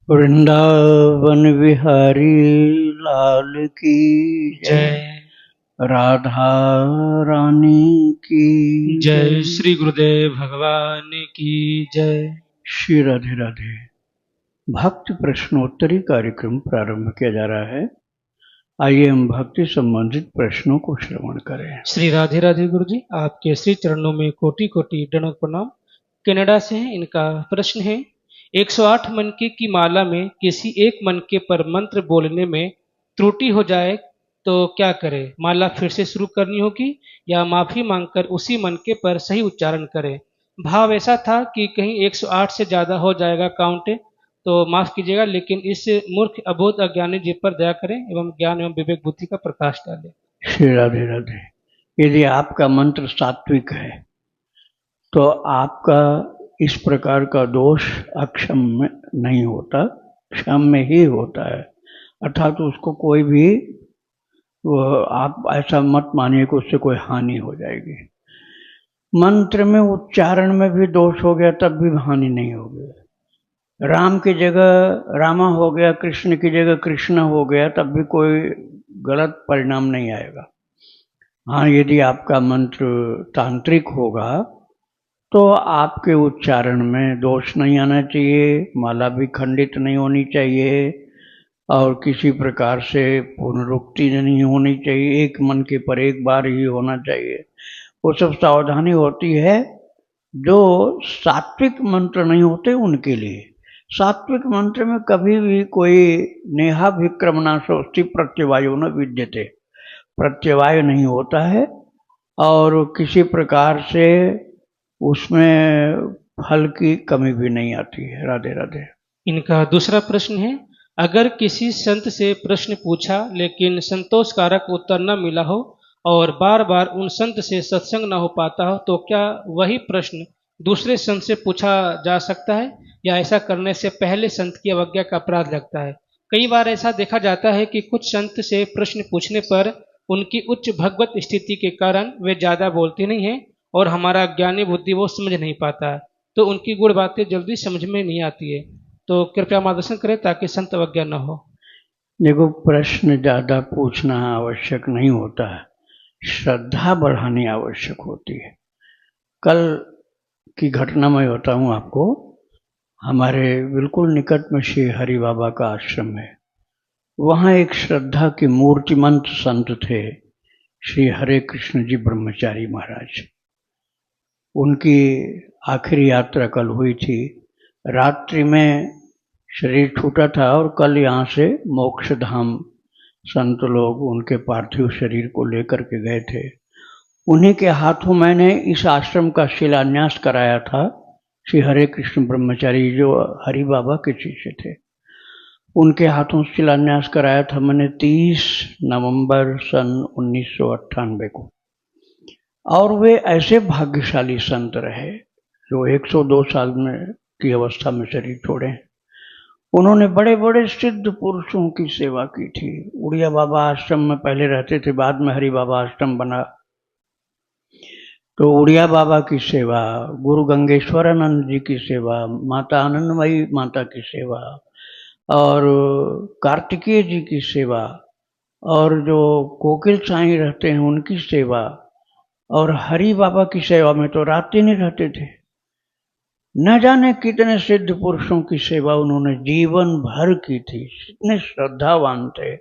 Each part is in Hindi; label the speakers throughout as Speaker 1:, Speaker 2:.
Speaker 1: वृंदावन विहारी लाल की
Speaker 2: जय।
Speaker 1: राधा रानी की
Speaker 2: जय श्री गुरुदेव भगवान की जय।
Speaker 1: श्री राधे राधे। भक्ति प्रश्नोत्तरी कार्यक्रम प्रारंभ किया जा रहा है। आइए हम भक्ति संबंधित प्रश्नों को श्रवण करें।
Speaker 2: श्री राधे राधे गुरु जी, आपके श्री चरणों में कोटि कोटि दंडवत प्रणाम। कनाडा से हैं। इनका प्रश्न है, 108 मनके की माला में किसी एक मनके पर मंत्र बोलने में त्रुटि हो जाए तो क्या करें? माला फिर से शुरू करनी होगी या माफी मांगकर उसी मनके पर सही उच्चारण करें? भाव ऐसा था कि कहीं 108 से ज्यादा हो जाएगा काउंट, तो माफ कीजिएगा, लेकिन इस मूर्ख अबोध अज्ञानी जीव पर दया करें एवं ज्ञान एवं विवेक बुद्धि का प्रकाश डालें।
Speaker 1: श्री राधे राधे। यदि आपका मंत्र सात्विक है तो आपका इस प्रकार का दोष अक्षम में नहीं होता, क्षम में ही होता है। अर्थात उसको कोई भी आप ऐसा मत मानिए कि उससे कोई हानि हो जाएगी। मंत्र में उच्चारण में भी दोष हो गया तब भी हानि नहीं होगी। राम की जगह रामा हो गया, कृष्ण की जगह कृष्ण हो गया, तब भी कोई गलत परिणाम नहीं आएगा। हाँ, यदि आपका मंत्र तांत्रिक होगा तो आपके उच्चारण में दोष नहीं आना चाहिए, माला भी खंडित नहीं होनी चाहिए और किसी प्रकार से पुनरुक्ति नहीं होनी चाहिए, एक मन के पर एक बार ही होना चाहिए। वो सब सावधानी होती है जो सात्विक मंत्र नहीं होते उनके लिए। सात्विक मंत्र में कभी भी कोई नेहाभिक्रमणाशोस्ति प्रत्यवायो न विद्यते, प्रत्यवाय नहीं होता है और किसी प्रकार से उसमें फल की कमी भी नहीं आती है। राधे राधे।
Speaker 2: इनका दूसरा प्रश्न है, अगर किसी संत से प्रश्न पूछा लेकिन संतोषकारक उत्तर न मिला हो और बार बार उन संत से सत्संग न हो पाता हो तो क्या वही प्रश्न दूसरे संत से पूछा जा सकता है या ऐसा करने से पहले संत की अवज्ञा का अपराध लगता है? कई बार ऐसा देखा जाता है कि कुछ संत से प्रश्न पूछने पर उनकी उच्च भगवत स्थिति के कारण वे ज्यादा बोलते नहीं हैं और हमारा ज्ञानी बुद्धि वो समझ नहीं पाता है, तो उनकी गुण बातें जल्दी समझ में नहीं आती है, तो कृपया मार्गदर्शन करें ताकि संत अवज्ञा न हो।
Speaker 1: देखो, प्रश्न ज्यादा पूछना आवश्यक नहीं होता है, श्रद्धा बढ़ानी आवश्यक होती है। कल की घटना मैं बताऊं आपको। हमारे बिल्कुल निकट में श्री हरि बाबा का आश्रम है। वहाँ एक श्रद्धा के मूर्तिमंत संत थे, श्री हरे कृष्ण जी ब्रह्मचारी महाराज। उनकी आखिरी यात्रा कल हुई थी। रात्रि में शरीर छूटा था और कल यहाँ से मोक्ष धाम संत लोग उनके पार्थिव शरीर को लेकर के गए थे। उन्हीं के हाथों मैंने इस आश्रम का शिलान्यास कराया था। श्री हरे कृष्ण ब्रह्मचारी जो हरि बाबा के शिष्य थे, उनके हाथों शिलान्यास कराया था मैंने 30 नवंबर सन 1998 को। और वे ऐसे भाग्यशाली संत रहे जो 102 साल में की अवस्था में शरीर छोड़े। उन्होंने बड़े बड़े सिद्ध पुरुषों की सेवा की थी। उड़िया बाबा आश्रम में पहले रहते थे, बाद में हरि बाबा आश्रम बना, तो उड़िया बाबा की सेवा, गुरु गंगेश्वरानंद जी की सेवा, माता आनंदमयी माता की सेवा और कार्तिकेय जी की सेवा और जो कोकिल साईं रहते हैं उनकी सेवा और हरि बाबा की सेवा में तो रात ही नहीं रहते थे। न जाने कितने सिद्ध पुरुषों की सेवा उन्होंने जीवन भर की थी। इतने श्रद्धावान थे।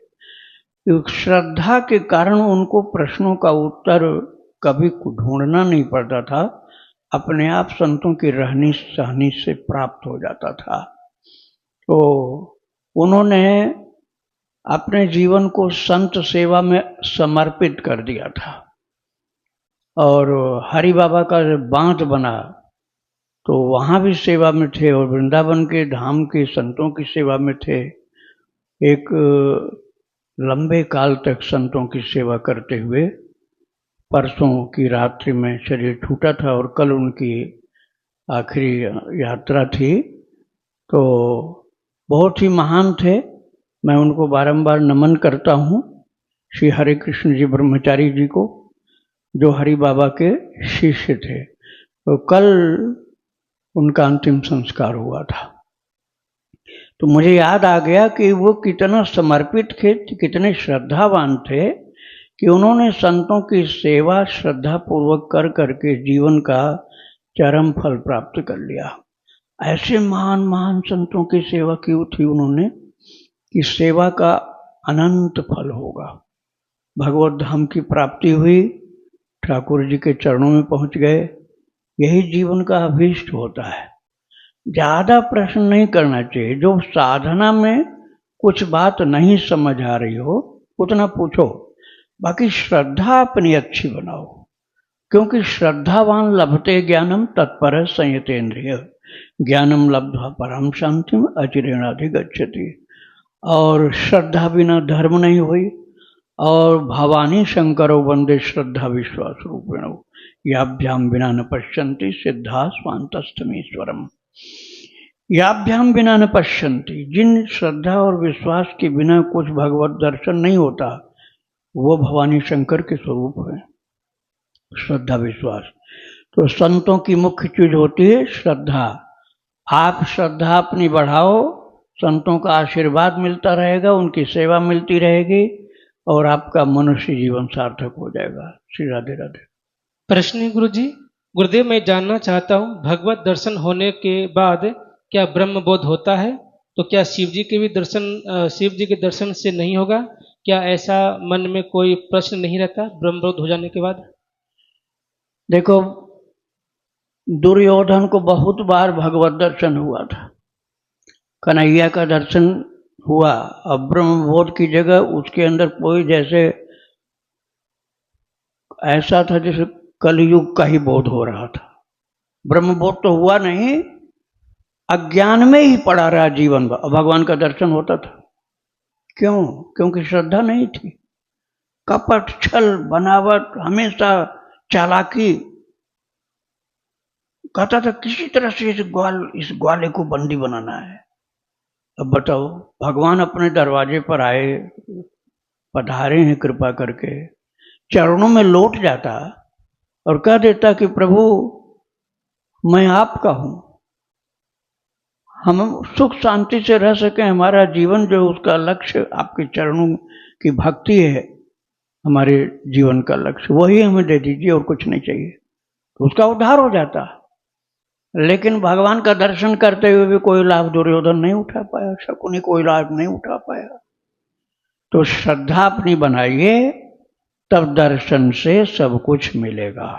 Speaker 1: श्रद्धा के कारण उनको प्रश्नों का उत्तर कभी ढूंढना नहीं पड़ता था, अपने आप संतों की रहनी सहनी से प्राप्त हो जाता था। तो उन्होंने अपने जीवन को संत सेवा में समर्पित कर दिया था और हरि बाबा का बांध बना तो वहाँ भी सेवा में थे और वृंदावन के धाम के संतों की सेवा में थे। एक लंबे काल तक संतों की सेवा करते हुए परसों की रात्रि में शरीर छूटा था और कल उनकी आखिरी यात्रा थी। तो बहुत ही महान थे, मैं उनको बारंबार नमन करता हूँ। श्री हरे कृष्ण जी ब्रह्मचारी जी को, जो हरि बाबा के शिष्य थे। तो कल उनका अंतिम संस्कार हुआ था। तो मुझे याद आ गया कि वो कितना समर्पित थे, कितने श्रद्धावान थे कि उन्होंने संतों की सेवा श्रद्धा पूर्वक कर करके जीवन का चरम फल प्राप्त कर लिया। ऐसे महान महान संतों की सेवा की थी उन्होंने कि सेवा का अनंत फल होगा। भगवत धाम की प्राप्ति हुई, ठाकुर जी के चरणों में पहुंच गए। यही जीवन का अभीष्ट होता है। ज्यादा प्रश्न नहीं करना चाहिए। जो साधना में कुछ बात नहीं समझ आ रही हो उतना पूछो, बाकी श्रद्धा अपनी अच्छी बनाओ, क्योंकि श्रद्धावान लभते ज्ञानम तत्पर संयतेन्द्रिय, ज्ञानम लब्ध्वा परम शांतिम अचिरेणाधिगच्छति। और श्रद्धा बिना धर्म नहीं हुई। और भवानी शंकरो वंदे श्रद्धा विश्वास रूपेण, याभ्याम बिना न पश्यन्ति सिद्धा स्वांतस्थमीश्वरम। याभ्याम बिना न पश्यन्ति, जिन श्रद्धा और विश्वास के बिना कुछ भगवत दर्शन नहीं होता वो भवानी शंकर के स्वरूप है, श्रद्धा विश्वास। तो संतों की मुख्य चीज होती है श्रद्धा। आप श्रद्धा अपनी बढ़ाओ, संतों का आशीर्वाद मिलता रहेगा, उनकी सेवा मिलती रहेगी और आपका मनुष्य जीवन सार्थक हो जाएगा। श्री राधे राधे।
Speaker 2: प्रश्न है गुरुजी, गुरुदेव मैं जानना चाहता हूँ भगवत दर्शन होने के बाद क्या ब्रह्म बोध होता है? तो क्या शिव जी के दर्शन से नहीं होगा? क्या ऐसा मन में कोई प्रश्न नहीं रहता ब्रह्म बोध हो जाने के बाद?
Speaker 1: देखो, दुर्योधन को बहुत बार भगवत दर्शन हुआ था, कन्हैया का दर्शन हुआ। अब ब्रह्म बोध की जगह उसके अंदर कोई जैसे ऐसा था जैसे कलयुग का ही बोध हो रहा था। ब्रह्म बोध तो हुआ नहीं, अज्ञान में ही पड़ा रहा जीवन। भगवान का दर्शन होता था। क्यों? क्योंकि श्रद्धा नहीं थी। कपट, छल, बनावट, हमेशा चालाकी। कहता था किसी तरह से इस ग्वाले को बंदी बनाना है। अब बताओ, भगवान अपने दरवाजे पर आए, पधारे हैं कृपा करके, चरणों में लौट जाता और कह देता कि प्रभु मैं आपका हूं, हम सुख शांति से रह सकें, हमारा जीवन जो उसका लक्ष्य आपके चरणों की भक्ति है, हमारे जीवन का लक्ष्य वही हमें दे दीजिए और कुछ नहीं चाहिए, तो उसका उद्धार हो जाता। लेकिन भगवान का दर्शन करते हुए भी कोई लाभ दुर्योधन नहीं उठा पाया, शकुनी कोई लाभ नहीं उठा पाया। तो श्रद्धा अपनी बनाइए, तब दर्शन से सब कुछ मिलेगा।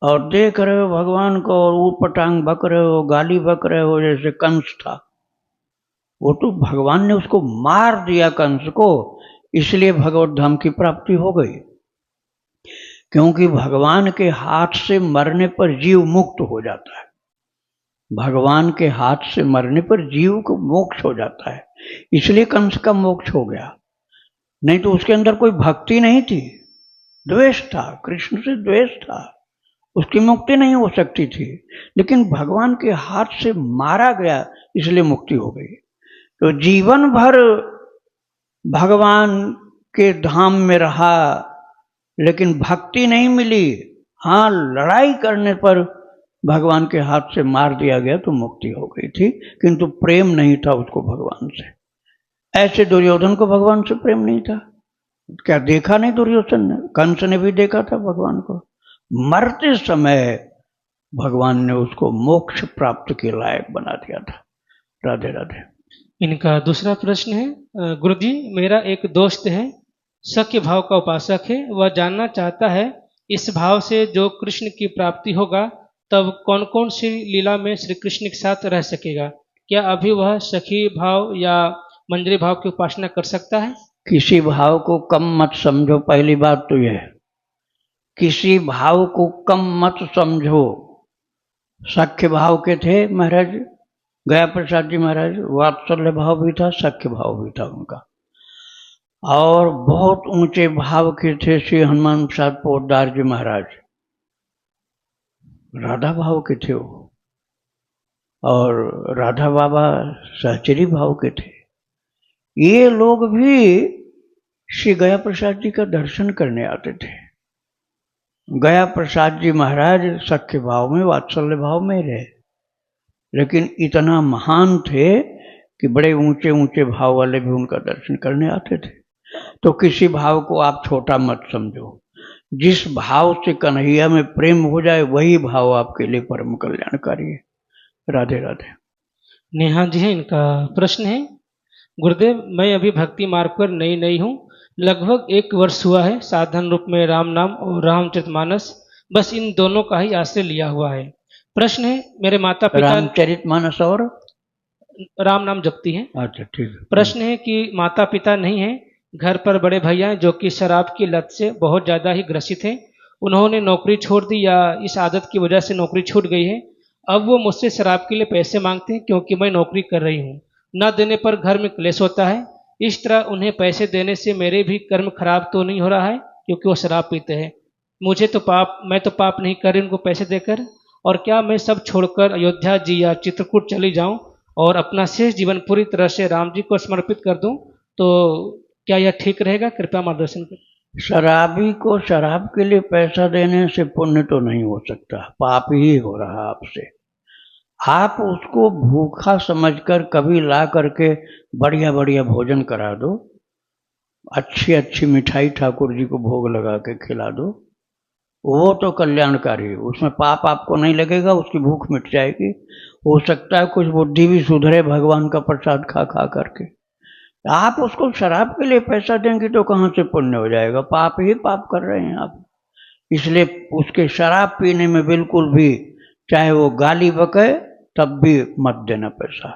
Speaker 1: और देख रहे हो भगवान को और ऊटपटांग बक रहे हो, गाली बक रहे हो, जैसे कंस था, वो तो भगवान ने उसको मार दिया कंस को, इसलिए भगवत धाम की प्राप्ति हो गई। क्योंकि भगवान के हाथ से मरने पर जीव मुक्त हो जाता है। भगवान के हाथ से मरने पर जीव को मोक्ष हो जाता है, इसलिए कंस का मोक्ष हो गया। नहीं तो उसके अंदर कोई भक्ति नहीं थी, द्वेष था, कृष्ण से द्वेष था, उसकी मुक्ति नहीं हो सकती थी। लेकिन भगवान के हाथ से मारा गया इसलिए मुक्ति हो गई। तो जीवन भर भगवान के धाम में रहा लेकिन भक्ति नहीं मिली। हाँ, लड़ाई करने पर भगवान के हाथ से मार दिया गया तो मुक्ति हो गई थी, किंतु प्रेम नहीं था उसको भगवान से। ऐसे दुर्योधन को भगवान से प्रेम नहीं था। क्या देखा नहीं दुर्योधन ने? कंस ने भी देखा था भगवान को। मरते समय भगवान ने उसको मोक्ष प्राप्त के लायक बना दिया था। राधे राधे।
Speaker 2: इनका दूसरा प्रश्न है, गुरुजी मेरा एक दोस्त है, सख्य भाव का उपासक है, वह जानना चाहता है इस भाव से जो कृष्ण की प्राप्ति होगा तब कौन कौन सी लीला में श्री कृष्ण के साथ रह सकेगा? क्या अभी वह सखी भाव या मंजरी भाव की उपासना कर सकता है?
Speaker 1: किसी भाव को कम मत समझो। पहली बात तो यह है, किसी भाव को कम मत समझो। सख्य भाव के थे महाराज गया प्रसाद जी महाराज, वात्सल्य भाव भी था, सख्य भाव भी था उनका। और बहुत ऊंचे भाव के थे श्री हनुमान प्रसाद पोद्दार जी महाराज, राधा भाव के थे वो। और राधा बाबा सहचरी भाव के थे। ये लोग भी श्री गया प्रसाद जी का दर्शन करने आते थे। गया प्रसाद जी महाराज सख्य भाव में, वात्सल्य भाव में रहे, लेकिन इतना महान थे कि बड़े ऊंचे ऊंचे भाव वाले भी उनका दर्शन करने आते थे। तो किसी भाव को आप छोटा मत समझो, जिस भाव से कन्हैया में प्रेम हो जाए वही भाव आपके लिए परम कल्याणकारी है। राधे राधे।
Speaker 2: नेहा जी है इनका प्रश्न है, गुरुदेव मैं अभी भक्ति मार्ग पर नई नई हूँ, लगभग 1 वर्ष हुआ है। साधन रूप में राम नाम और रामचरितमानस, बस इन दोनों का ही आश्रय लिया हुआ है। प्रश्न है, मेरे माता पिता
Speaker 1: रामचरितमानस और
Speaker 2: राम नाम जपती हैं।
Speaker 1: अच्छा ठीक है।
Speaker 2: प्रश्न है कि माता पिता नहीं हैं, घर पर बड़े भैया हैं जो कि शराब की लत से बहुत ज़्यादा ही ग्रसित हैं। उन्होंने नौकरी छोड़ दी या इस आदत की वजह से नौकरी छूट गई है। अब वो मुझसे शराब के लिए पैसे मांगते हैं क्योंकि मैं नौकरी कर रही हूँ। न देने पर घर में क्लेश होता है। इस तरह उन्हें पैसे देने से मेरे भी कर्म खराब तो नहीं हो रहा है क्योंकि वो शराब पीते हैं। मैं तो पाप नहीं कर रही उनको पैसे देकर। और क्या मैं सब छोड़कर अयोध्या जी या चित्रकूट चली जाऊं और अपना शेष जीवन पूरी तरह से राम जी को समर्पित कर दूं, तो क्या यह ठीक रहेगा? कृपया मार्गदर्शन करें।
Speaker 1: शराबी को शराब के लिए पैसा देने से पुण्य तो नहीं हो सकता, पाप ही हो रहा आपसे। आप उसको भूखा समझकर कभी ला करके बढ़िया बढ़िया भोजन करा दो, अच्छी अच्छी मिठाई ठाकुर जी को भोग लगा के खिला दो, वो तो कल्याणकारी है, उसमें पाप आपको नहीं लगेगा, उसकी भूख मिट जाएगी। हो सकता है कुछ बुद्धि भी सुधरे भगवान का प्रसाद खा खा करके। आप उसको शराब के लिए पैसा देंगे तो कहाँ से पुण्य हो जाएगा, पाप ही पाप कर रहे हैं आप। इसलिए उसके शराब पीने में बिल्कुल भी, चाहे वो गाली बके तब भी मत देना पैसा।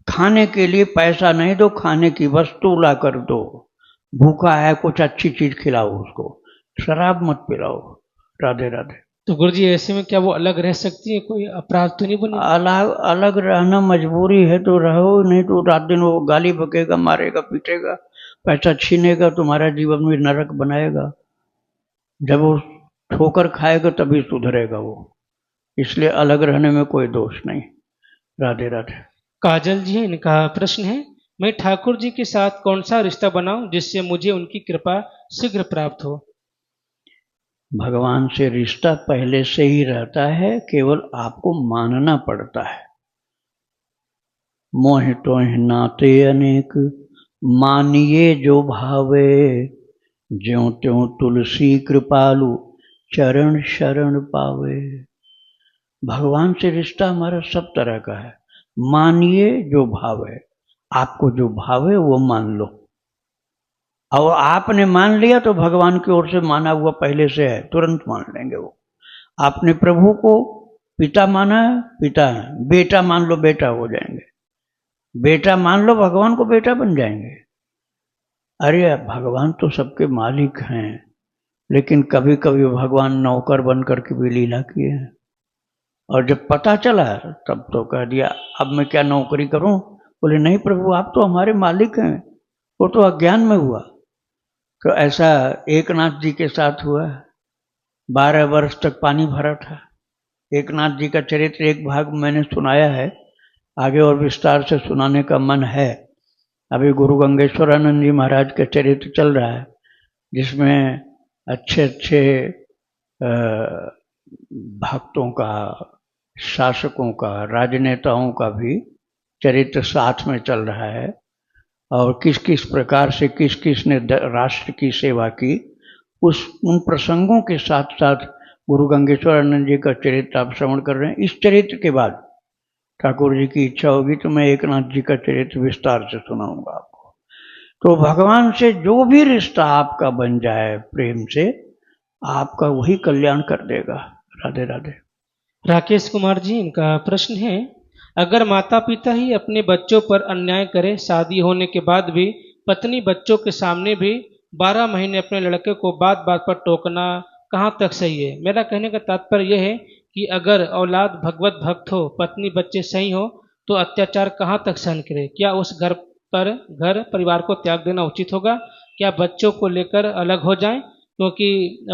Speaker 1: खाने के लिए पैसा नहीं दो, खाने की वस्तु ला कर दो। भूखा है कुछ अच्छी चीज खिलाओ उसको, शराब मत पिलाओ। राधे राधे।
Speaker 2: तो गुरुजी ऐसे में क्या वो अलग रह सकती है? कोई अपराध तो नहीं बनेगा?
Speaker 1: अलग अलग रहना मजबूरी है तो रहो, नहीं तो रात दिन वो गाली बकेगा, मारेगा, पीटेगा, पैसा छीनेगा, तुम्हारा जीवन में नरक बनाएगा। जब वो ठोकर खाएगा तभी सुधरेगा वो। इसलिए अलग रहने में कोई दोष नहीं। राधे राधे।
Speaker 2: काजल जी है इनका प्रश्न है, मैं ठाकुर जी के साथ कौन सा रिश्ता बनाऊं जिससे मुझे उनकी कृपा शीघ्र प्राप्त हो?
Speaker 1: भगवान से रिश्ता पहले से ही रहता है, केवल आपको मानना पड़ता है। मोह तोह नाते अनेक, मानिए जो भावे, ज्यों त्यों तुलसी कृपालु, चरण शरण पावे। भगवान से रिश्ता हमारा सब तरह का है। मानिए जो भाव है, आपको जो भाव है वो मान लो। और आपने मान लिया तो भगवान की ओर से माना हुआ पहले से है, तुरंत मान लेंगे वो। आपने प्रभु को पिता माना है, पिता है। बेटा मान लो, बेटा हो जाएंगे। बेटा मान लो, भगवान को बेटा बन जाएंगे। अरे भगवान तो सबके मालिक हैं, लेकिन कभी कभी भगवान नौकर बन करके भी लीला किए हैं। और जब पता चला तब तो कह दिया अब मैं क्या नौकरी करूं? बोले नहीं प्रभु आप तो हमारे मालिक हैं। वो तो अज्ञान में हुआ। तो ऐसा एकनाथ जी के साथ हुआ। 12 वर्ष तक पानी भरा था। एकनाथ जी का चरित्र एक भाग मैंने सुनाया है, आगे और विस्तार से सुनाने का मन है। अभी गुरु गंगेश्वरानंद जी महाराज का चरित्र चल रहा है, जिसमें अच्छे अच्छे भक्तों का, शासकों का, राजनेताओं का भी चरित्र साथ में चल रहा है। और किस किस प्रकार से किस किस ने राष्ट्र की सेवा की, उन प्रसंगों के साथ साथ गुरु गंगेश्वरानंद जी का चरित्र आप श्रवण कर रहे हैं। इस चरित्र के बाद ठाकुर जी की इच्छा होगी तो मैं एकनाथ जी का चरित्र विस्तार से सुनाऊंगा आपको। तो भगवान से जो भी रिश्ता आपका बन जाए प्रेम से, आपका वही कल्याण कर देगा। राधे राधे।
Speaker 2: राकेश कुमार जी इनका प्रश्न है, अगर माता पिता ही अपने बच्चों पर अन्याय करें, शादी होने के बाद भी पत्नी बच्चों के सामने भी 12 महीने अपने लड़के को बात बात पर टोकना कहाँ तक सही है? मेरा कहने का तात्पर्य यह है कि अगर औलाद भगवत भक्त हो, पत्नी बच्चे सही हो, तो अत्याचार कहाँ तक सहन करे? क्या उस घर परिवार को त्याग देना उचित होगा? क्या बच्चों को लेकर अलग हो जाएं? क्योंकि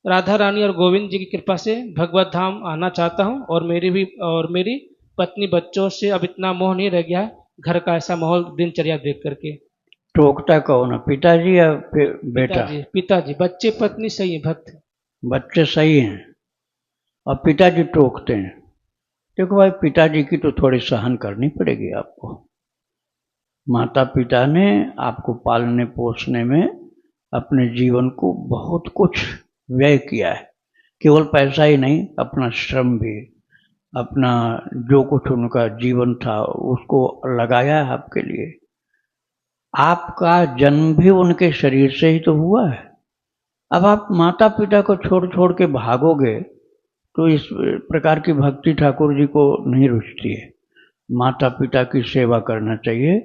Speaker 2: राधा रानी और गोविंद जी की कृपा से भगवत धाम आना चाहता हूँ, और मेरी पत्नी बच्चों से अब इतना मोह नहीं रह गया है, घर का ऐसा माहौल दिनचर्या देख करके।
Speaker 1: टोकता कौन है, पिताजी या बेटा?
Speaker 2: पिताजी। बच्चे पत्नी सही है, भक्त
Speaker 1: बच्चे सही हैं और पिताजी टोकते हैं। देखो भाई, पिताजी की तो थोड़ी सहन करनी पड़ेगी आपको। माता पिता ने आपको पालने पोसने में अपने जीवन को बहुत कुछ व्यय किया है, केवल पैसा ही नहीं, अपना श्रम भी, अपना जो कुछ उनका जीवन था उसको लगाया है आपके लिए। आपका जन्म भी उनके शरीर से ही तो हुआ है। अब आप माता पिता को छोड़ छोड़ के भागोगे तो इस प्रकार की भक्ति ठाकुर जी को नहीं रुचती है। माता पिता की सेवा करना चाहिए।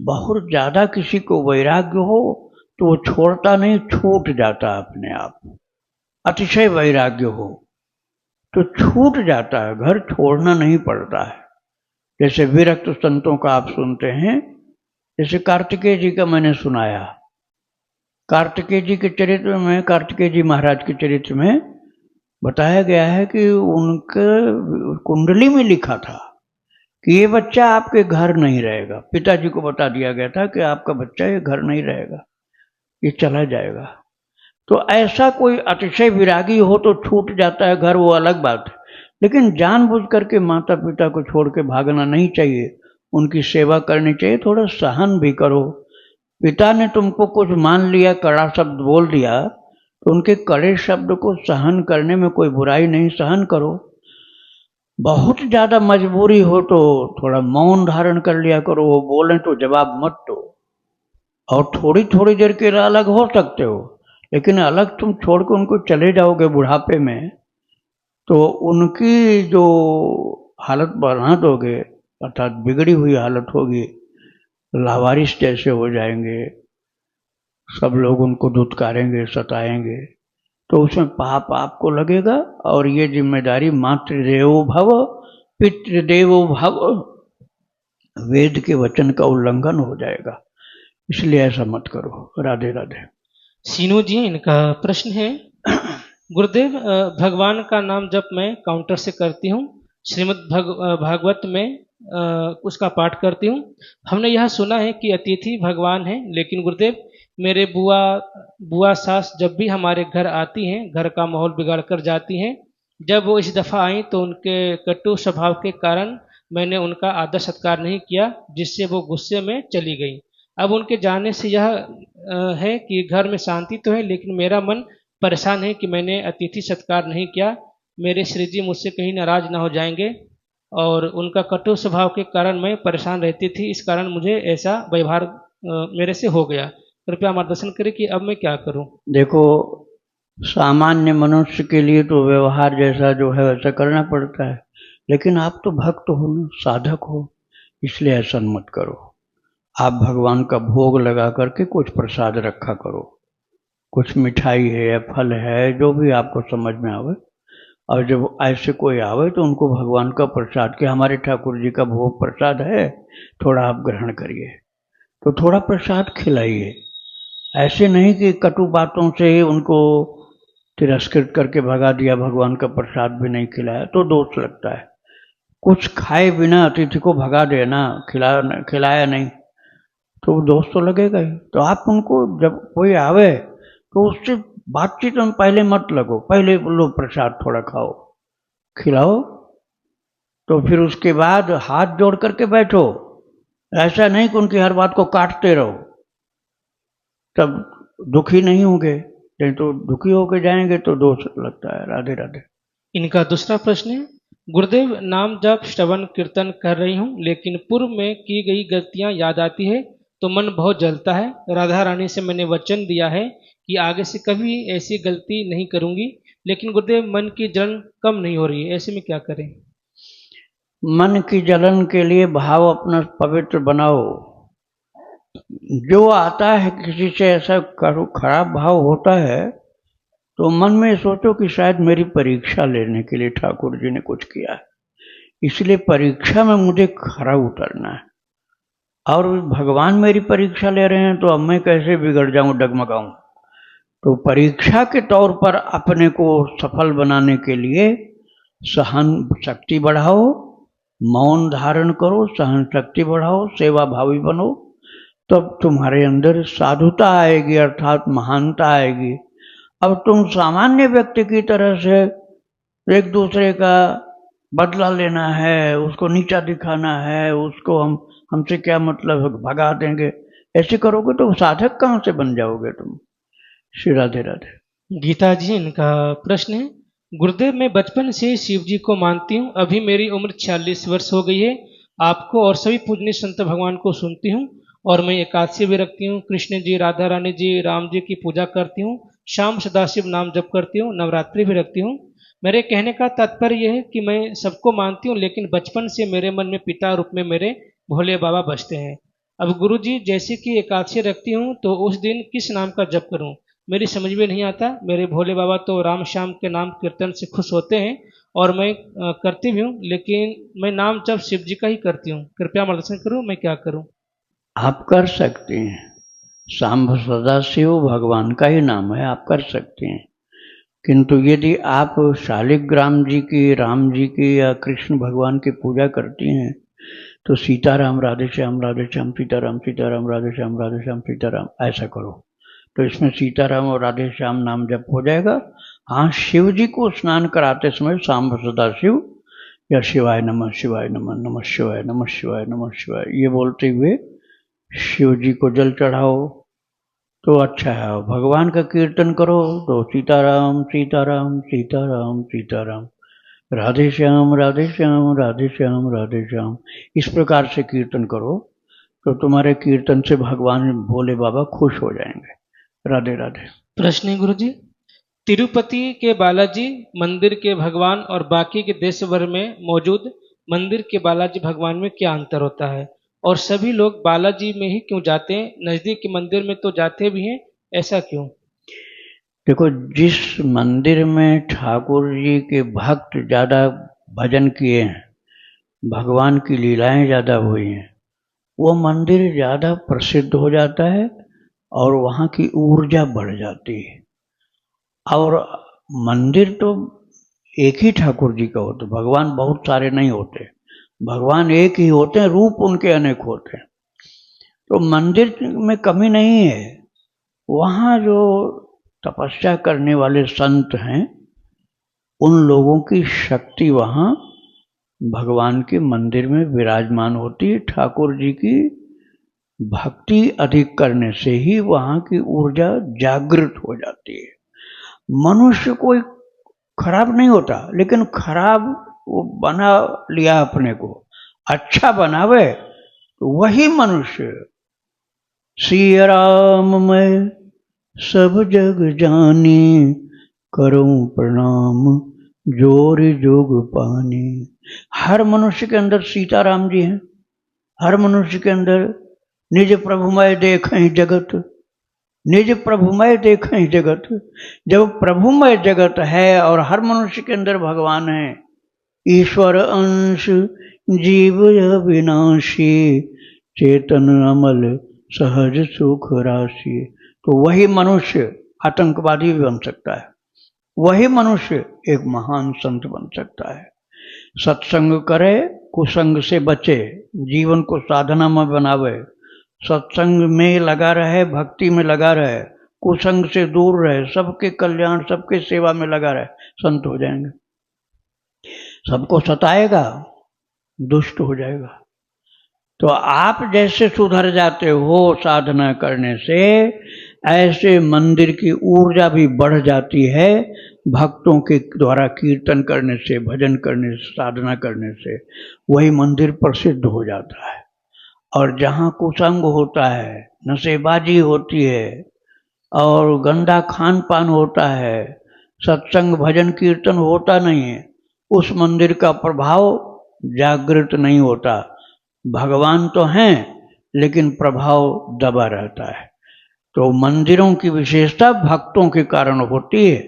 Speaker 1: बहुत ज़्यादा किसी को वैराग्य हो तो वो छोड़ता नहीं, छूट जाता अपने आप। अतिशय वैराग्य हो तो छूट जाता है, घर छोड़ना नहीं पड़ता है। जैसे विरक्त संतों का आप सुनते हैं, जैसे कार्तिकेय जी का मैंने सुनाया। कार्तिकेय जी के चरित्र में, कार्तिकेय जी महाराज के चरित्र में बताया गया है कि उनके कुंडली में लिखा था कि ये बच्चा आपके घर नहीं रहेगा। पिताजी को बता दिया गया था कि आपका बच्चा ये घर नहीं रहेगा, ये चला जाएगा। तो ऐसा कोई अतिशय विरागी हो तो छूट जाता है घर, वो अलग बात है, लेकिन जानबूझ करके माता पिता को छोड़ के भागना नहीं चाहिए। उनकी सेवा करनी चाहिए, थोड़ा सहन भी करो। पिता ने तुमको कुछ मान लिया, कड़ा शब्द बोल दिया, तो उनके कड़े शब्द को सहन करने में कोई बुराई नहीं, सहन करो। बहुत ज़्यादा मजबूरी हो तो थोड़ा मौन धारण कर लिया करो, वो बोलें तो जवाब मत दो। और थोड़ी थोड़ी देर के लिए अलग हो सकते हो, लेकिन अलग तुम छोड़ के उनको चले जाओगे बुढ़ापे में तो उनकी जो हालत बना दोगे, अर्थात बिगड़ी हुई हालत होगी, लावारिस जैसे हो जाएंगे, सब लोग उनको धुतकारेंगे, सताएंगे, तो उसमें पाप आपको लगेगा। और ये जिम्मेदारी मातृदेवो भव पितृदेवो भव, वेद के वचन का उल्लंघन हो जाएगा, इसलिए ऐसा मत करो। राधे राधे।
Speaker 2: सीनू जी, इनका प्रश्न है, गुरुदेव भगवान का नाम जब मैं काउंटर से करती हूँ, श्रीमद् भागवत में उसका पाठ करती हूँ। हमने यह सुना है कि अतिथि भगवान है, लेकिन गुरुदेव मेरे बुआ सास जब भी हमारे घर आती हैं, घर का माहौल बिगाड़ कर जाती हैं। जब वो इस दफ़ा आई तो उनके कटु स्वभाव के कारण मैंने उनका आदर सत्कार नहीं किया, जिससे वो गुस्से में चली गई। अब उनके जाने से यह है कि घर में शांति तो है, लेकिन मेरा मन परेशान है कि मैंने अतिथि सत्कार नहीं किया। मेरे श्री जी मुझसे कहीं नाराज ना हो जाएंगे, और उनका कटु स्वभाव के कारण मैं परेशान रहती थी। इस कारण मुझे ऐसा व्यवहार मेरे से हो गया। कृपया मार्गदर्शन करें कि अब मैं क्या करूं।
Speaker 1: देखो, सामान्य मनुष्य के लिए तो व्यवहार जैसा जो है वैसा करना पड़ता है, लेकिन आप तो भक्त हो ना, साधक हो, इसलिए ऐसा मत करो। आप भगवान का भोग लगा करके कुछ प्रसाद रखा करो, कुछ मिठाई है या फल है, जो भी आपको समझ में आवे। और जब ऐसे कोई आवे तो उनको भगवान का प्रसाद, कि हमारे ठाकुर जी का भोग प्रसाद है, थोड़ा आप ग्रहण करिए, तो थोड़ा प्रसाद खिलाइए। ऐसे नहीं कि कटु बातों से ही उनको तिरस्कृत करके भगा दिया, भगवान का प्रसाद भी नहीं खिलाया, तो दोष लगता है। कुछ खाए बिना अतिथि को भगा देना, खिलाया नहीं, तो दोष तो लगेगा ही। तो आप उनको जब कोई आवे तो उससे बातचीत में पहले मत लगो, पहले लो प्रसाद थोड़ा खाओ, खिलाओ, तो फिर उसके बाद हाथ जोड़ करके बैठो। ऐसा नहीं कि उनकी हर बात को काटते रहो, तब दुखी नहीं होंगे, नहीं तो दुखी होकर जाएंगे तो दोष लगता है। राधे राधे।
Speaker 2: इनका दूसरा प्रश्न है, गुरुदेव नाम जप श्रवण कीर्तन कर रही हूँ, लेकिन पूर्व में की गई गलतियाँ याद आती है तो मन बहुत जलता है। राधा रानी से मैंने वचन दिया है कि आगे से कभी ऐसी गलती नहीं करूंगी, लेकिन गुरुदेव मन की जलन कम नहीं हो रही है, ऐसे में क्या करें।
Speaker 1: मन की जलन के लिए भाव अपना पवित्र बनाओ। जो आता है किसी से ऐसा खराब भाव होता है तो मन में सोचो कि शायद मेरी परीक्षा लेने के लिए ठाकुर जी ने कुछ किया है, इसलिए परीक्षा में मुझे खरा उतरना है। और भगवान मेरी परीक्षा ले रहे हैं तो अब मैं कैसे बिगड़ जाऊं, डगमगाऊं। तो परीक्षा के तौर पर अपने को सफल बनाने के लिए सहन शक्ति बढ़ाओ, मौन धारण करो, सहन शक्ति बढ़ाओ, सेवा भावी बनो, तब तुम्हारे अंदर साधुता आएगी, अर्थात महानता आएगी। अब तुम सामान्य व्यक्ति की तरह से एक दूसरे का बदला लेना है, उसको नीचा दिखाना है, उसको हम हमसे क्या मतलब है, भगा देंगे। ऐसे करोगे तो साधक कहाँ से बन जाओगे तुम। श्री राधे राधे।
Speaker 2: गीता जी, इनका प्रश्न है, गुरुदेव मैं बचपन से शिव जी को मानती हूँ। अभी मेरी उम्र 46 वर्ष हो गई है। आपको और सभी पूजनीय संत भगवान को सुनती हूँ और मैं एकादशी भी रखती हूँ। कृष्ण जी, राधा रानी जी, राम जी की पूजा करती हूँ। शाम सदाशिव नाम जप करती हूँ। नवरात्रि भी रखती हूँ। मेरे कहने का तात्पर्य यह है कि मैं सबको मानती हूँ, लेकिन बचपन से मेरे मन में पिता रूप में मेरे भोले बाबा बसते हैं। अब गुरु जी, जैसे कि एकादशी रखती हूँ तो उस दिन किस नाम का जप करूँ, मेरी समझ में नहीं आता। मेरे भोले बाबा तो राम श्याम के नाम कीर्तन से खुश होते हैं और मैं करती भी हूँ, लेकिन मैं नाम जब शिव जी का ही करती हूँ। कृपया मार्गदर्शन करूँ, मैं क्या करूँ।
Speaker 1: आप कर सकते हैं, सांब सदाशिव भगवान का ही नाम है, आप कर सकते हैं। किंतु यदि आप शालिग्राम जी की, राम जी की या कृष्ण भगवान की पूजा करती हैं तो सीताराम राधे श्याम सीताराम सीताराम राधे श्याम सीताराम ऐसा करो, तो इसमें सीताराम और राधे श्याम नाम जप हो जाएगा। हाँ, शिव जी को स्नान कराते समय सांब सदाशिव या शिवाय नमः शिवाय नमः, नमः शिवाय नमः शिवाय नमः शिवाय ये बोलते हुए शिव जी को जल चढ़ाओ तो अच्छा है। भगवान का कीर्तन करो तो सीताराम सीताराम सीताराम सीताराम, राधे श्याम राधे श्याम राधे श्याम राधे श्याम, इस प्रकार से कीर्तन करो तो तुम्हारे कीर्तन से भगवान भोले बाबा खुश हो जाएंगे। राधे राधे।
Speaker 2: प्रश्न है गुरु जी, तिरुपति के बालाजी मंदिर के भगवान और बाकी के देश भर में मौजूद मंदिर के बालाजी भगवान में क्या अंतर होता है, और सभी लोग बालाजी में ही क्यों जाते हैं? नजदीक के मंदिर में तो जाते भी हैं, ऐसा क्यों?
Speaker 1: देखो, जिस मंदिर में ठाकुर जी के भक्त ज्यादा भजन किए हैं, भगवान की लीलाएं ज्यादा हुई हैं, वो मंदिर ज्यादा प्रसिद्ध हो जाता है और वहाँ की ऊर्जा बढ़ जाती है। और मंदिर तो एक ही ठाकुर जी का होता है, भगवान बहुत सारे नहीं होते, भगवान एक ही होते हैं, रूप उनके अनेक होते हैं। तो मंदिर में कमी नहीं है, वहाँ जो तपस्या करने वाले संत हैं उन लोगों की शक्ति वहाँ भगवान के मंदिर में विराजमान होती है। ठाकुर जी की भक्ति अधिक करने से ही वहाँ की ऊर्जा जागृत हो जाती है। मनुष्य कोई खराब नहीं होता, लेकिन खराब वो बना लिया अपने को, अच्छा बनावे तो वही मनुष्य। सिया राम मैं सब जग जानी, करूं प्रणाम जोर जोग पानी। हर मनुष्य के अंदर सीताराम जी हैं, हर मनुष्य के अंदर निज प्रभुमय देखें जगत, निज प्रभुमय देखें जगत। जब प्रभुमय जगत है और हर मनुष्य के अंदर भगवान है, ईश्वर अंश जीव अविनाशी, चेतन अमल सहज सुख राशि, तो वही मनुष्य आतंकवादी भी बन सकता है, वही मनुष्य एक महान संत बन सकता है। सत्संग करे, कुसंग से बचे, जीवन को साधना में बनावे, सत्संग में लगा रहे, भक्ति में लगा रहे, कुसंग से दूर रहे, सबके कल्याण सबके सेवा में लगा रहे, संत हो जाएंगे। सबको सताएगा, दुष्ट हो जाएगा। तो आप जैसे सुधर जाते हो साधना करने से, ऐसे मंदिर की ऊर्जा भी बढ़ जाती है भक्तों के द्वारा कीर्तन करने से, भजन करने से, साधना करने से वही मंदिर प्रसिद्ध हो जाता है। और जहाँ कुसंग होता है, नशेबाजी होती है और गंदा खान पान होता है, सत्संग भजन कीर्तन होता नहीं है, उस मंदिर का प्रभाव जागृत नहीं होता। भगवान तो हैं लेकिन प्रभाव दबा रहता है। तो मंदिरों की विशेषता भक्तों के कारण होती है।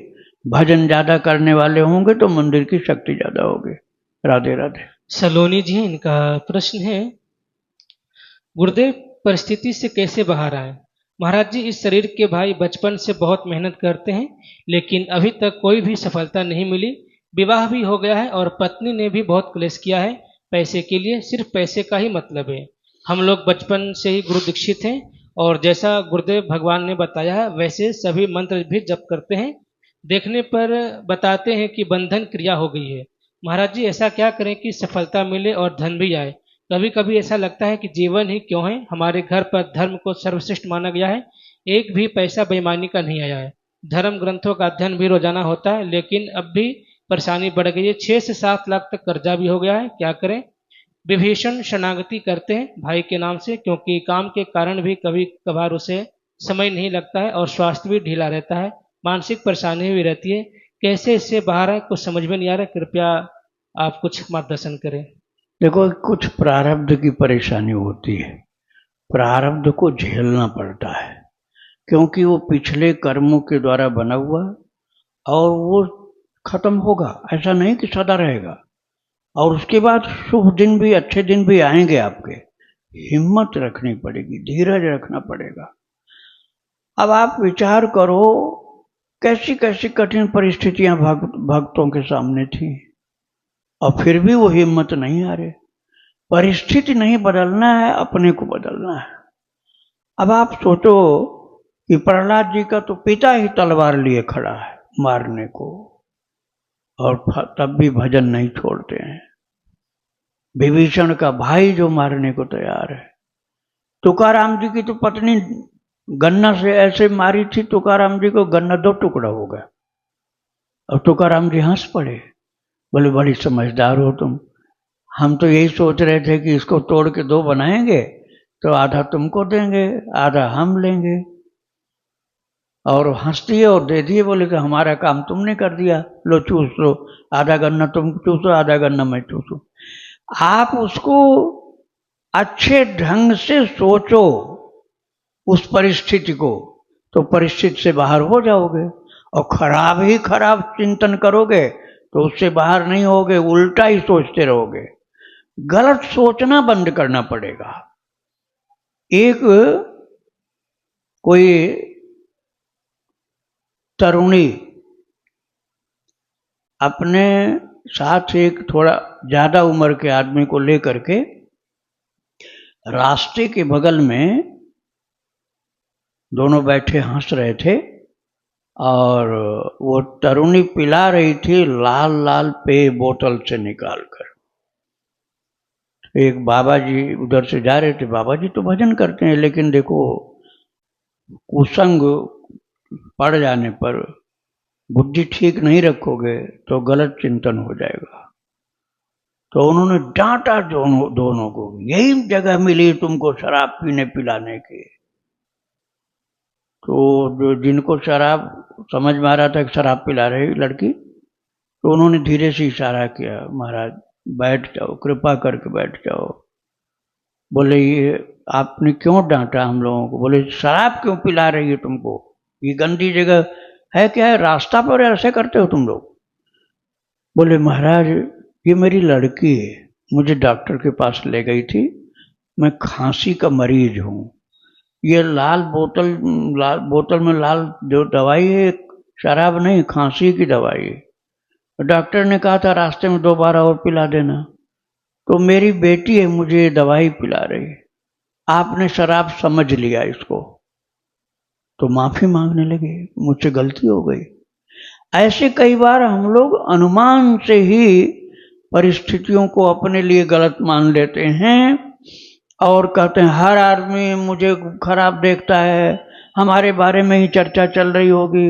Speaker 1: भजन ज्यादा करने वाले होंगे तो मंदिर की शक्ति ज्यादा होगी। राधे राधे।
Speaker 2: सलोनी जी, इनका प्रश्न है, गुरुदेव परिस्थिति से कैसे बाहर आए? महाराज जी, इस शरीर के भाई बचपन से बहुत मेहनत करते हैं, लेकिन अभी तक कोई भी सफलता नहीं मिली। विवाह भी हो गया है और पत्नी ने भी बहुत क्लेश किया है पैसे के लिए, सिर्फ पैसे का ही मतलब है। हम लोग बचपन से ही गुरु दीक्षित हैं और जैसा गुरुदेव भगवान ने बताया है वैसे सभी मंत्र भी जप करते हैं। देखने पर बताते हैं कि बंधन क्रिया हो गई है। महाराज जी, ऐसा क्या करें कि सफलता मिले और धन भी आए? कभी कभी ऐसा लगता है कि जीवन ही क्यों है, हमारे घर पर धर्म को सर्वश्रेष्ठ माना गया है, एक भी पैसा बेईमानी का नहीं आया है, धर्म ग्रंथों का अध्ययन भी रोजाना होता है, लेकिन अब भी परेशानी बढ़ गई है, 6 से 7 लाख तक कर्जा भी हो गया है, क्या करें। विभीषण शरणागति करते हैं भाई के नाम से, क्योंकि काम के कारण भी कभी कभार उसे समय नहीं लगता है और स्वास्थ्य भी ढीला रहता है, मानसिक परेशानी भी रहती है, कैसे इससे बाहर है कुछ समझ में नहीं आ रहा, कृपया आप कुछ मार्गदर्शन करें।
Speaker 1: देखो, कुछ प्रारब्ध की परेशानी होती है, प्रारब्ध को झेलना पड़ता है, क्योंकि वो पिछले कर्मों के द्वारा बना हुआ और वो खत्म होगा, ऐसा नहीं कि सदा रहेगा। और उसके बाद शुभ दिन भी, अच्छे दिन भी आएंगे आपके। हिम्मत रखनी पड़ेगी, धीरज रखना पड़ेगा। अब आप विचार करो, कैसी कैसी कठिन परिस्थितियां भक्तों के सामने थी, और फिर भी वो हिम्मत नहीं आ रहे। परिस्थिति नहीं बदलना है, अपने को बदलना है। अब आप सोचो कि प्रहलाद जी का तो पिता ही तलवार लिए खड़ा है मारने को, और तब भी भजन नहीं छोड़ते हैं। विभीषण का भाई जो मारने को तैयार है। तुकाराम जी की तो पत्नी गन्ना से ऐसे मारी थी, तुकाराम जी को गन्ना 2 टुकड़ा हो गया, और तुकाराम जी हंस पड़े, बोले बड़ी समझदार हो तुम, हम तो यही सोच रहे थे कि इसको तोड़ के 2 बनाएंगे तो आधा तुमको देंगे, आधा हम लेंगे। और हंस दिए और दे दिए, बोले कि हमारा काम तुमने कर दिया, लो चूस लो, आधा गन्ना तुम चूसो, आधा गन्ना मैं चूसू। आप उसको अच्छे ढंग से सोचो उस परिस्थिति को, तो परिस्थिति से बाहर हो जाओगे। और खराब ही खराब चिंतन करोगे तो उससे बाहर नहीं होगे, उल्टा ही सोचते रहोगे। गलत सोचना बंद करना पड़ेगा। एक कोई तरुणी अपने साथ एक थोड़ा ज्यादा उम्र के आदमी को लेकर के रास्ते के बगल में दोनों बैठे हंस रहे थे, और वो तरुणी पिला रही थी लाल लाल पेय बोतल से निकाल कर। एक बाबा जी उधर से जा रहे थे, बाबा जी तो भजन करते हैं, लेकिन देखो कुसंग पड़ जाने पर, बुद्धि ठीक नहीं रखोगे तो गलत चिंतन हो जाएगा। तो उन्होंने डांटा दोनों को, यही जगह मिली तुमको शराब पीने पिलाने की। तो जो जिनको शराब समझ में आ रहा था कि शराब पिला रही लड़की, तो उन्होंने धीरे से इशारा किया, महाराज बैठ जाओ, कृपा करके बैठ जाओ। बोले ये आपने क्यों डांटा हम लोगों को? बोले शराब क्यों पिला रही है तुमको, ये गंदी जगह है क्या है, रास्ता पर ऐसे करते हो तुम लोग? बोले महाराज ये मेरी लड़की है, मुझे डॉक्टर के पास ले गई थी, मैं खांसी का मरीज हूँ, ये लाल बोतल में लाल जो दवाई है शराब नहीं, खांसी की दवाई है। डॉक्टर ने कहा था रास्ते में 2 बार और पिला देना, तो मेरी बेटी है मुझे दवाई पिला रही है, आपने शराब समझ लिया इसको। तो माफी मांगने लगे, मुझसे गलती हो गई। ऐसे कई बार हम लोग अनुमान से ही परिस्थितियों को अपने लिए गलत मान लेते हैं और कहते हैं हर आदमी मुझे खराब देखता है, हमारे बारे में ही चर्चा चल रही होगी,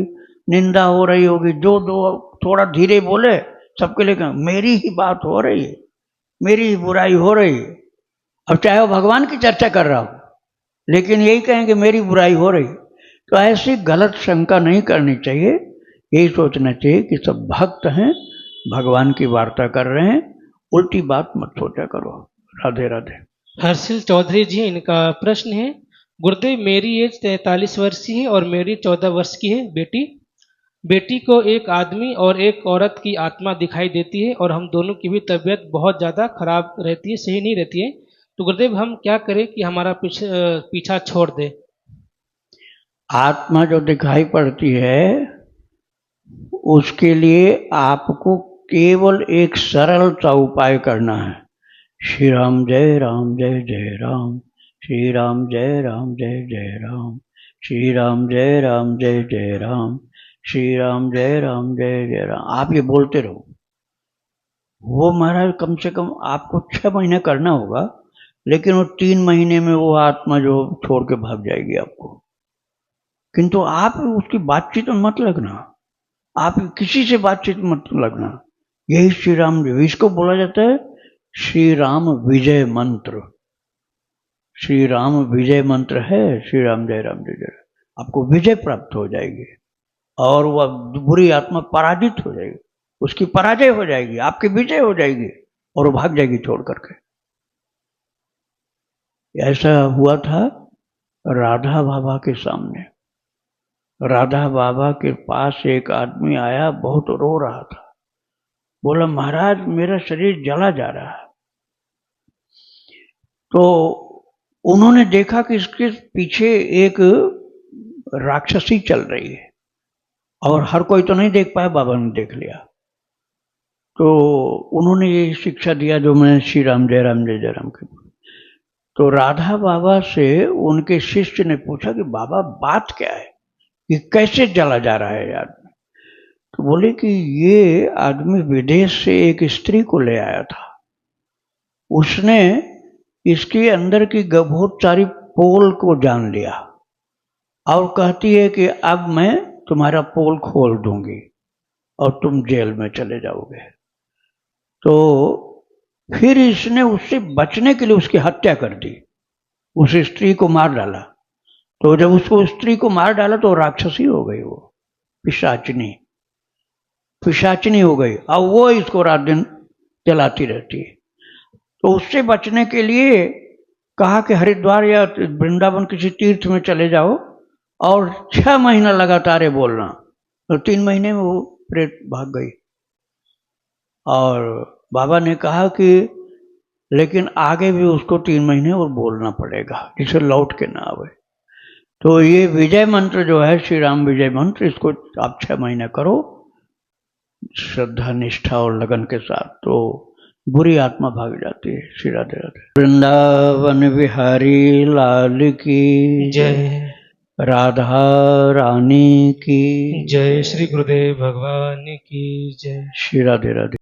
Speaker 1: निंदा हो रही होगी। जो दो थोड़ा धीरे बोले सबके लिए मेरी ही बात हो रही है, मेरी ही बुराई हो रही है। अब चाहे वो भगवान की चर्चा कर रहा हो, लेकिन यही कहेंगे मेरी बुराई हो रही। तो ऐसी गलत शंका नहीं करनी चाहिए, यही सोचना चाहिए कि सब भक्त हैं, भगवान की वार्ता कर रहे हैं, उल्टी बात मत सोचा करो। राधे राधे।
Speaker 2: हर्षिल चौधरी जी, इनका प्रश्न है, गुरुदेव मेरी एज 43 वर्ष की है और मेरी 14 वर्ष की है बेटी को एक आदमी और एक औरत की आत्मा दिखाई देती है, और हम दोनों की भी तबीयत बहुत ज़्यादा खराब रहती है, सही नहीं रहती है। तो गुरुदेव हम क्या करें कि हमारा पीछा छोड़ दे?
Speaker 1: आत्मा जो दिखाई पड़ती है उसके लिए आपको केवल एक सरल सा उपाय करना है। श्री राम जय राम जय जय राम, श्री राम जय राम जय जय राम, श्री राम जय राम जय जय राम, श्री राम जय राम जय जय राम। आप ये बोलते रहो। वो महाराज कम से कम आपको 6 महीने करना होगा, लेकिन वो 3 महीने में वो आत्मा जो छोड़ के भाग जाएगी आपको। किंतु आप उसकी बातचीत में मत लगना, आप किसी से बातचीत मत लगना। यही श्री राम, इसको बोला जाता है श्री राम विजय मंत्र। श्री राम विजय मंत्र है, श्री राम जय राम जय जय। आपको विजय प्राप्त हो जाएगी और वह बुरी आत्मा पराजित हो जाएगी, उसकी पराजय हो जाएगी, आपकी विजय हो जाएगी और वो भाग जाएगी छोड़ करके। ऐसा हुआ था राधा बाबा के सामने। राधा बाबा के पास एक आदमी आया, बहुत रो रहा था। बोला, महाराज मेरा शरीर जला जा रहा है। तो उन्होंने देखा कि इसके पीछे एक राक्षसी चल रही है और हर कोई तो नहीं देख पाया, बाबा ने देख लिया। तो उन्होंने ये शिक्षा दिया जो मैं श्री राम जय राम जय जय राम के। तो राधा बाबा से उनके शिष्य ने पूछा कि बाबा बात क्या है, ये कैसे जला जा रहा है आदमी? तो बोले कि ये आदमी विदेश से एक स्त्री को ले आया था, उसने इसके अंदर की बहुत सारी पोल को जान लिया और कहती है कि अब मैं तुम्हारा पोल खोल दूंगी और तुम जेल में चले जाओगे। तो फिर इसने उससे बचने के लिए उसकी हत्या कर दी, उस स्त्री को मार डाला। तो जब उसको स्त्री को मार डाला तो राक्षसी हो गई, वो पिशाचिनी हो गई, और वो इसको रात दिन जलाती रहती है। तो उससे बचने के लिए कहा कि हरिद्वार या वृंदावन किसी तीर्थ में चले जाओ और 6 महीना लगातार बोलना। तो 3 महीने में वो प्रेत भाग गई। और बाबा ने कहा कि लेकिन आगे भी उसको 3 महीने और बोलना पड़ेगा जिसे लौट के ना आवे। तो ये विजय मंत्र जो है, श्री राम विजय मंत्र, इसको आप 6 महीने करो श्रद्धा निष्ठा और लगन के साथ, तो बुरी आत्मा भाग जाती है। श्री राधे राधे। वृंदावन बिहारी लाल की
Speaker 2: जय।
Speaker 1: राधा रानी की
Speaker 2: जय। श्री गुरुदेव भगवान की जय।
Speaker 1: श्री राधे राधे।